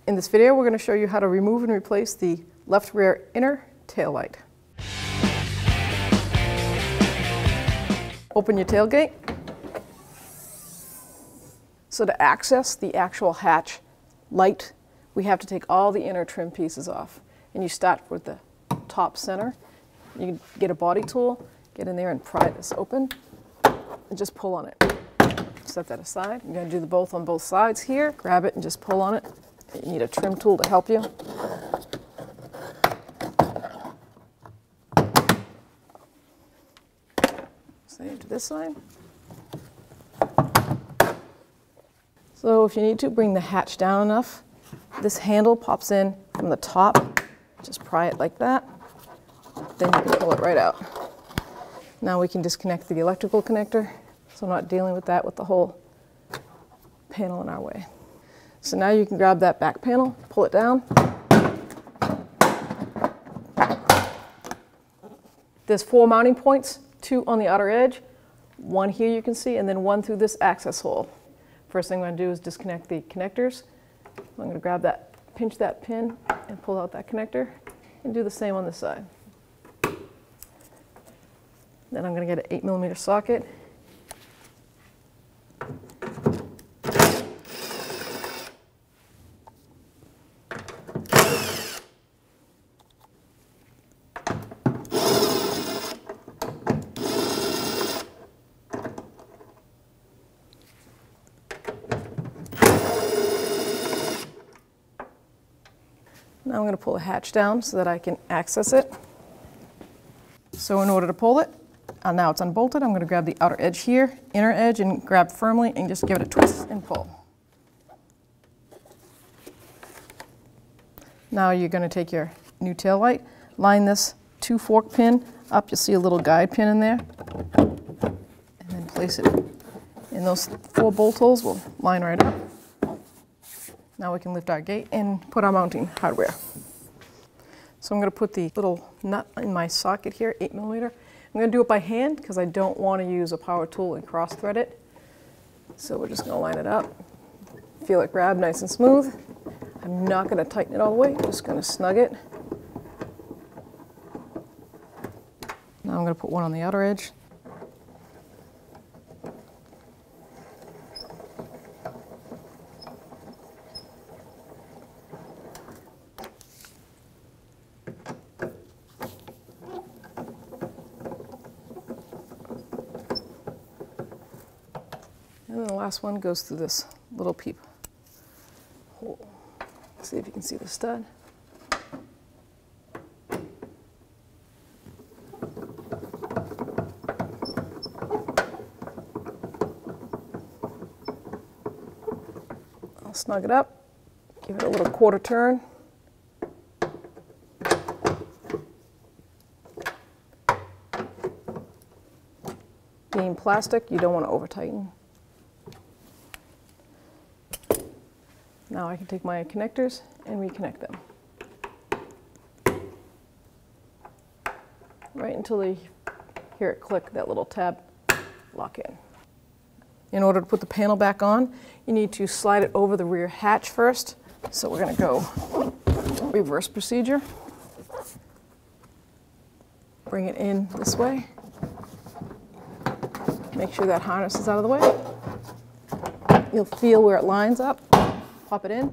In this video, we're going to show you how to remove and replace the left rear inner tail light. Open your tailgate. So to access the actual hatch light, we have to take all the inner trim pieces off. And you start with the top center. You can get a body tool, get in there and pry this open, and just pull on it. Set that aside. You're going to do both on both sides here. Grab it and just pull on it. You need a trim tool to help you. Same to this side. So if you need to, bring the hatch down enough. This handle pops in from the top. Just pry it like that. Then you can pull it right out. Now we can disconnect the electrical connector, so I'm not dealing with that with the whole panel in our way. So now you can grab that back panel, pull it down. There's 4 mounting points, 2 on the outer edge, 1 here you can see, and then 1 through this access hole. First thing I'm going to do is disconnect the connectors. I'm going to grab that, pinch that pin, and pull out that connector, and do the same on this side. Then I'm going to get an 8mm socket. Now I'm going to pull the hatch down so that I can access it. So in order to pull it, now it's unbolted, I'm going to grab the outer edge here, inner edge, and grab firmly and just give it a twist and pull. Now you're going to take your new tail light, line this 2 fork pin up, you'll see a little guide pin in there, and then place it in those 4 bolt holes. Will line right up. Now we can lift our gate and put our mounting hardware. So I'm going to put the little nut in my socket here, 8mm. I'm going to do it by hand because I don't want to use a power tool and cross thread it. So we're just going to line it up. Feel it grab nice and smooth. I'm not going to tighten it all the way, just going to snug it. Now I'm going to put one on the outer edge. And then the last one goes through this little peep hole. Let's see if you can see the stud. I'll snug it up, give it a little quarter turn. Being plastic, you don't want to over tighten. Now I can take my connectors and reconnect them. Right until they hear it click, that little tab, lock in. In order to put the panel back on, you need to slide it over the rear hatch first. So we're going to go reverse procedure. Bring it in this way. Make sure that harness is out of the way. You'll feel where it lines up. Pop it in,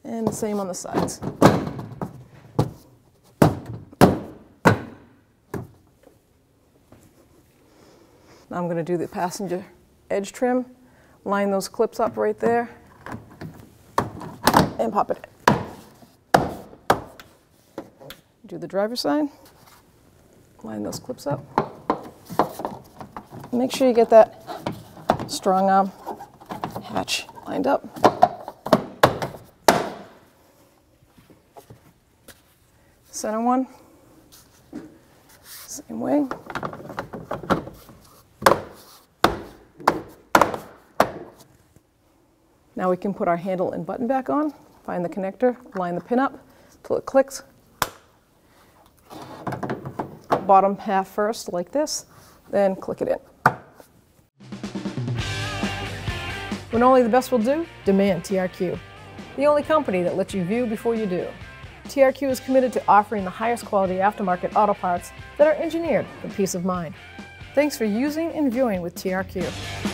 and the same on the sides. Now I'm going to do the passenger edge trim, line those clips up right there, and pop it in. Do the driver's side, line those clips up. Make sure you get that strong arm hatch lined up. Center one, same way. Now we can put our handle and button back on, find the connector, line the pin up till it clicks. Bottom half first, like this, then click it in. When When only the best will do, demand TRQ. The only company that lets you view before you do. TRQ is committed to offering the highest quality aftermarket auto parts that are engineered for peace of mind. Thanks for using and viewing with TRQ.